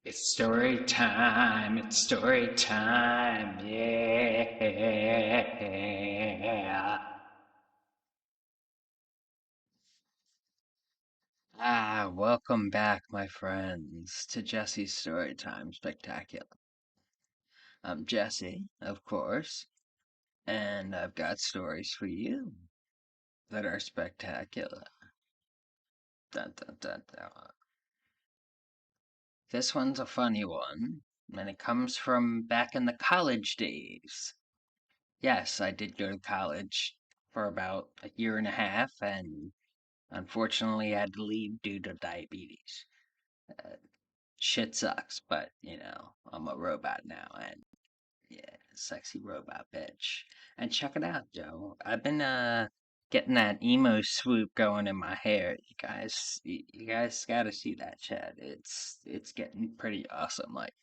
It's story time. It's story time. Yeah. Welcome back, my friends, to Jesse's Storytime Spectacular. I'm Jesse, of course, and I've got stories for you that are spectacular. Dun, dun, dun, dun. This one's a funny one, and it comes from back in the college days. Yes, I did go to college for about a year and a half, and unfortunately, I had to leave due to diabetes. Uh, Shit sucks, but I'm a robot now, and yeah, sexy robot bitch. And check it out, Joe. I've been getting that emo swoop going in my hair. You guys got to see that, Chad. It's getting pretty awesome. Like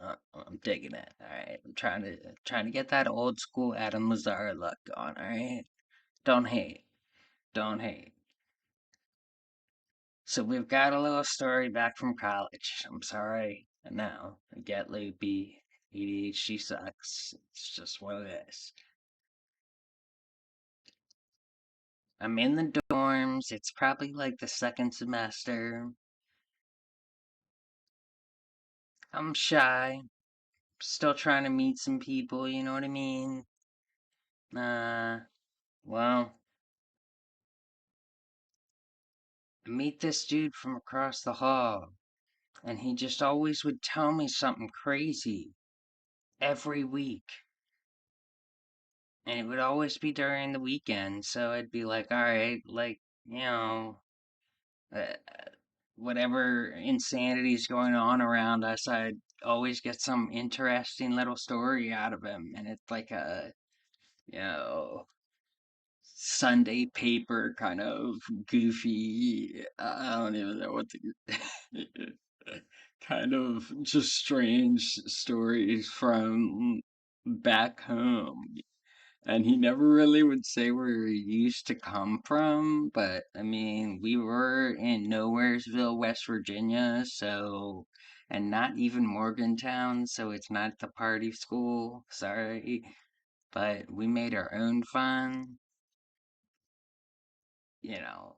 I'm digging it. All right, I'm trying to get that old school Adam Lazar look on. All right, don't hate, don't hate. So we've got a little story back from college. I'm sorry. And now I get loopy. ADHD sucks. It's just what it is. I'm in the dorms. It's probably like the second semester. I'm shy. Still trying to meet some people, you know what I mean? Uh, well, I meet this dude from across the hall, and he just always would tell me something crazy every week. And it would always be during the weekend, so I'd be like, all right, like, you know, uh, whatever insanity's going on around us, I'd always get some interesting little story out of him. And it's like a, you know, Sunday paper kind of goofy, I don't even know what to, kind of just strange stories from back home. And he never really would say where he used to come from, but I mean, we were in Nowheresville, West Virginia, so, and not even Morgantown, so it's not the party school, sorry, but we made our own fun, you know,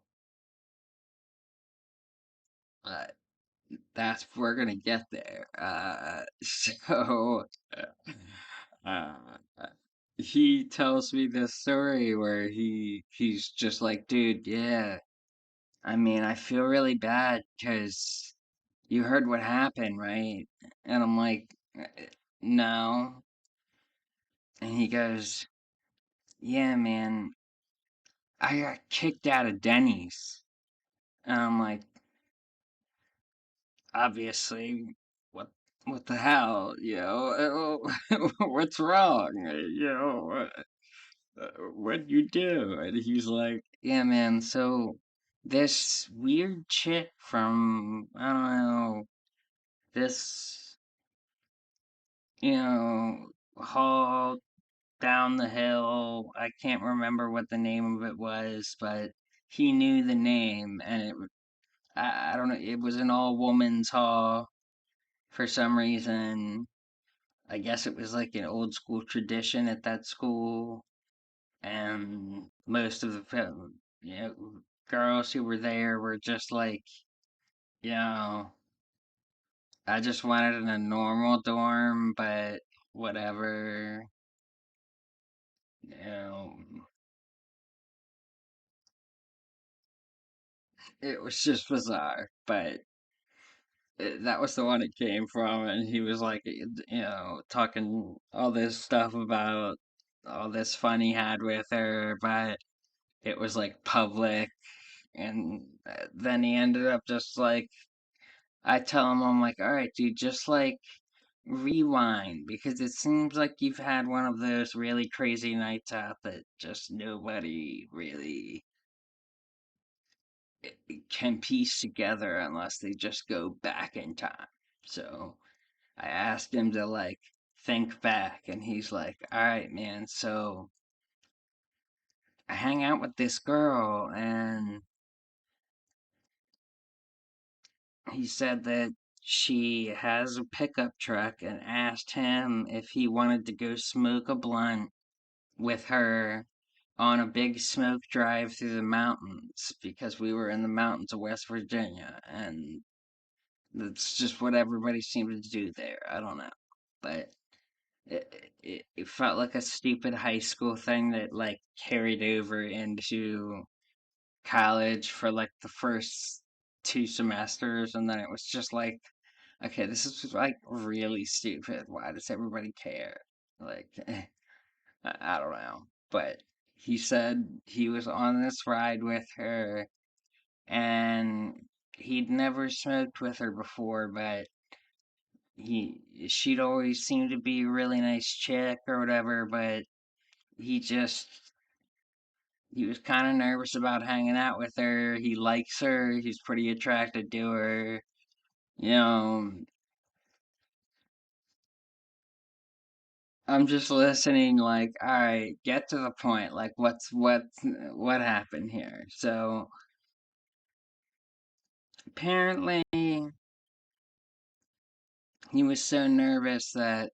but we're gonna get there. So, uh, he tells me this story where he's just like, dude, yeah. I mean, I feel really bad because you heard what happened, right? And I'm like, no. And he goes, yeah, man, I got kicked out of Denny's. And I'm like, obviously, what what the hell, what's wrong? What'd you do? And he's like, yeah, man, so this weird chick from, I don't know, this haul down the hill. I can't remember what the name of it was, but he knew the name, and I don't know, it was an all woman's hall for some reason. I guess it was like an old school tradition at that school, and most of the girls who were there were just like, you know, I just wanted in a normal dorm, but whatever. You know, it was just bizarre, but that was the one it came from, and he was like, talking all this stuff about all this fun he had with her, but it was like public, and then he ended up just like, I tell him, I'm like, all right, dude, just like rewind, because it seems like you've had one of those really crazy nights out that just nobody really can piece together unless they just go back in time. So I asked him to like think back, and he's like, all right, man, so I hang out with this girl, and he said that she has a pickup truck and asked him if he wanted to go smoke a blunt with her on a big smoke drive through the mountains because we were in the mountains of West Virginia, and that's just what everybody seemed to do there. I don't know, but it felt like a stupid high school thing that like carried over into college for like the first 2 semesters, and then it was just like, okay, this is like really stupid. Why does everybody care? Like, I don't know. But he said he was on this ride with her, and he'd never smoked with her before, but she'd always seemed to be a really nice chick or whatever, but he just he was kind of nervous about hanging out with her. He likes her. He's pretty attracted to her. You know, I'm just listening like, all right, get to the point. Like what happened here? So, apparently he was so nervous that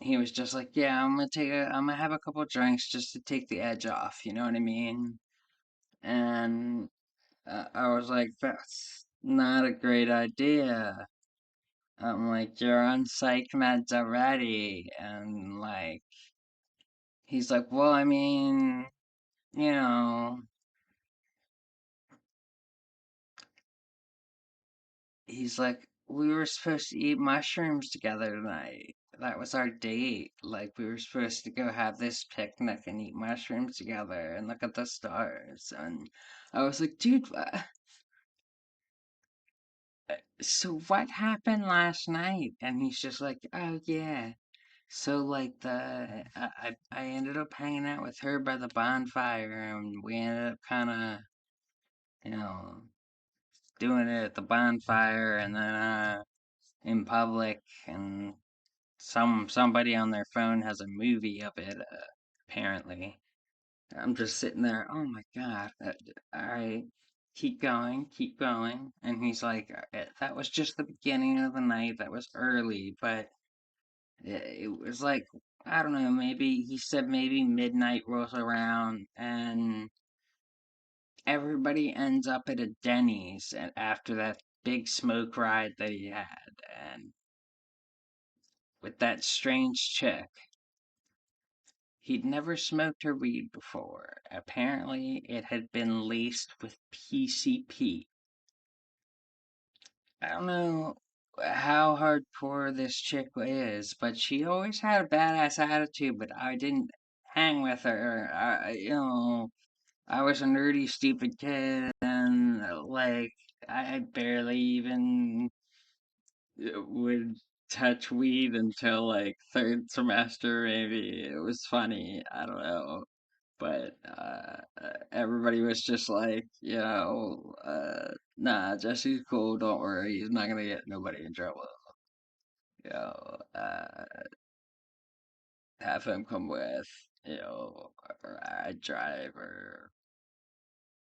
he was just like, yeah, I'm gonna have a couple drinks just to take the edge off, you know what I mean? And I was like, that's not a great idea. I'm like, you're on psych meds already. And like, he's like, well, I mean, you know, he's like, we were supposed to eat mushrooms together tonight. That was our date. Like, we were supposed to go have this picnic and eat mushrooms together and look at the stars. And I was like, dude, so what happened last night? And he's just like, oh, yeah. So like I ended up hanging out with her by the bonfire, and we ended up kind of, you know, doing it at the bonfire and then in public, and somebody on their phone has a movie of it, apparently. I'm just sitting there, oh my God, all right, keep going. And he's like, that was just the beginning of the night, that was early, but it was like, I don't know, maybe he said maybe midnight rolls around and everybody ends up at a Denny's after that big smoke ride that he had, and with that strange chick. He'd never smoked her weed before. Apparently, it had been laced with PCP. I don't know how hardcore this chick is, but she always had a badass attitude, but I didn't hang with her. I was a nerdy, stupid kid, and like, I barely even would touch weed until like third semester, maybe. It was funny. I don't know. But everybody was just like, nah, Jesse's cool. Don't worry. He's not going to get nobody in trouble. You know, have him come with, or I'd drive, or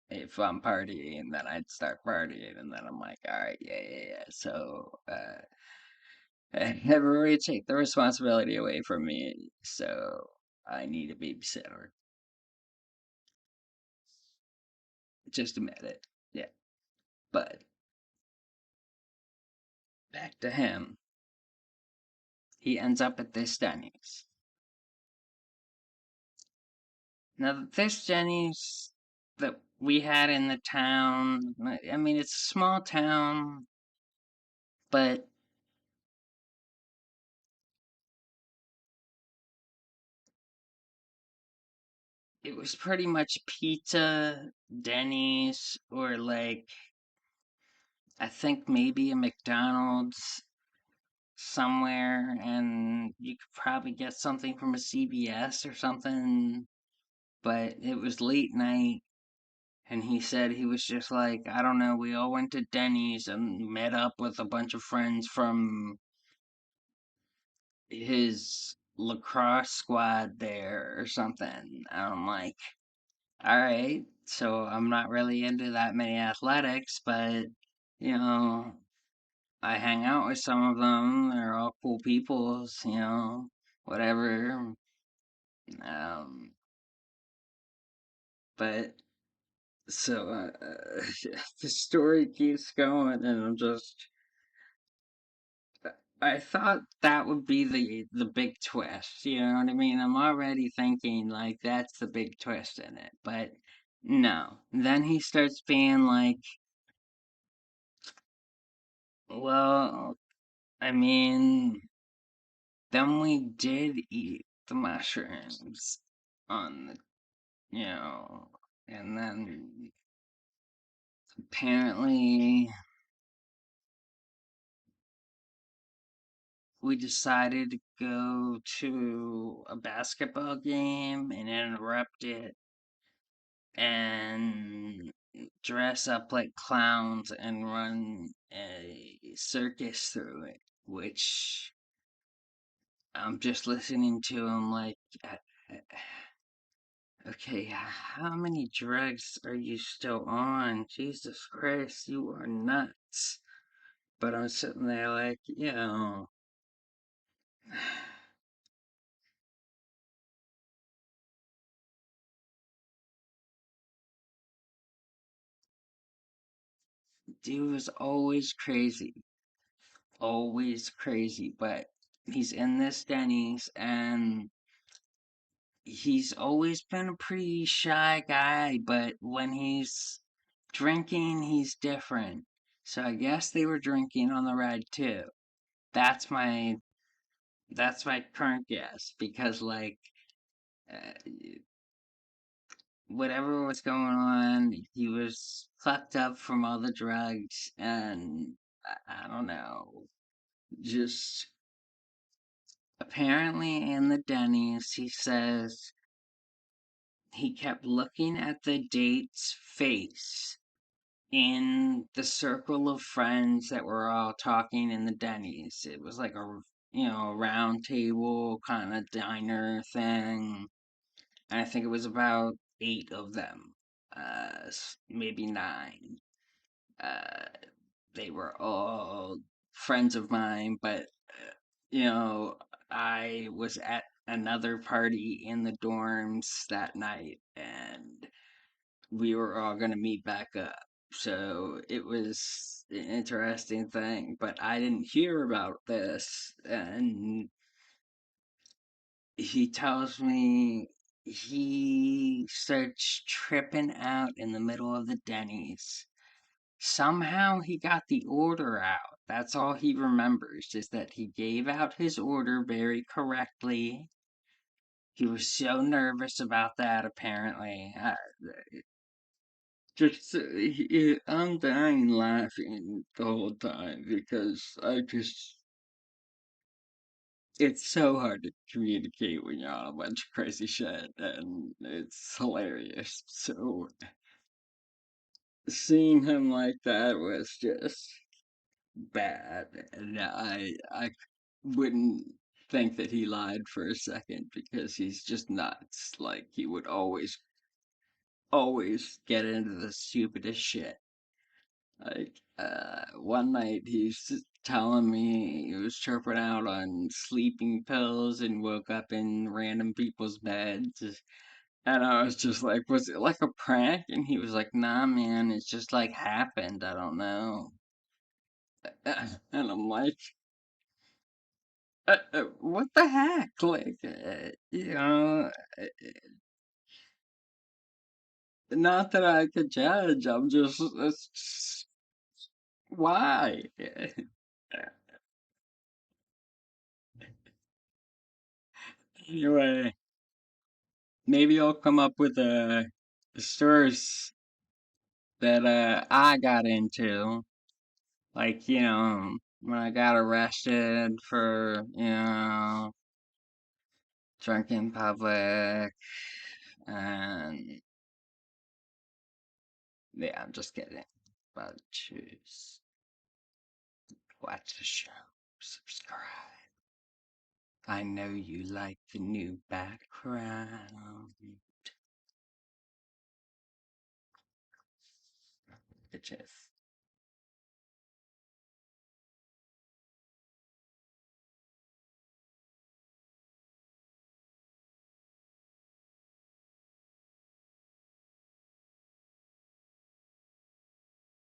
if I'm partying, then I'd start partying, and then I'm like, all right, yeah, yeah, yeah. So, everybody take the responsibility away from me. So, I need a babysitter. Just admit it. Yeah. But back to him. He ends up at this Denny's. Now, this Denny's that we had in the town, I mean, it's a small town, but it was pretty much pizza, Denny's, or like, I think maybe a McDonald's somewhere, and you could probably get something from a CVS or something, but it was late night. And he said he was just like, I don't know, we all went to Denny's and met up with a bunch of friends from his lacrosse squad there or something. And I'm like, all right, so I'm not really into that many athletics, but you know, I hang out with some of them. They're all cool peoples, whatever. Um, but so the story keeps going, and I thought that would be the big twist. You know what I mean? I'm already thinking like that's the big twist in it, but no. Then he starts being like, well, I mean, then we did eat the mushrooms on the, you know, and then apparently we decided to go to a basketball game and interrupt it and dress up like clowns and run a circus through it, which I'm just listening to him like, uh, okay, how many drugs are you still on? Jesus Christ, you are nuts. But I'm sitting there like, dude was always crazy, but he's in this Denny's and he's always been a pretty shy guy, but when he's drinking, he's different. So I guess they were drinking on the ride too. That's my that's my current guess because like uh, whatever was going on, he was fucked up from all the drugs and I don't know. Just apparently in the Denny's, he says he kept looking at the date's face in the circle of friends that were all talking in the Denny's. It was like a round table kind of diner thing. And I think it was about 8 of them, maybe 9. Uh, they were all friends of mine, but you know, I was at another party in the dorms that night, and we were all gonna meet back up. So it was an interesting thing, but I didn't hear about this, and he tells me he starts tripping out in the middle of the Denny's. Somehow he got the order out. That's all he remembers is that he gave out his order very correctly. He was so nervous about that, apparently. I'm dying laughing the whole time because it's so hard to communicate when you're on a bunch of crazy shit, and it's hilarious. So seeing him like that was just bad, and I wouldn't think that he lied for a second because he's just nuts. Like he would always get into the stupidest shit. Like one night he's telling me he was tripping out on sleeping pills and woke up in random people's beds. And I was just like, was it like a prank? And he was like, nah, man, it's just like happened. I don't know. And I'm like, what the heck? Like, not that I could judge. I'm just, it's just why? Anyway, maybe I'll come up with stories that I got into. Like, when I got arrested for, drunk in public. And yeah, I'm just kidding. But choose. Watch the show. Subscribe. I know you like the new background. Bitches.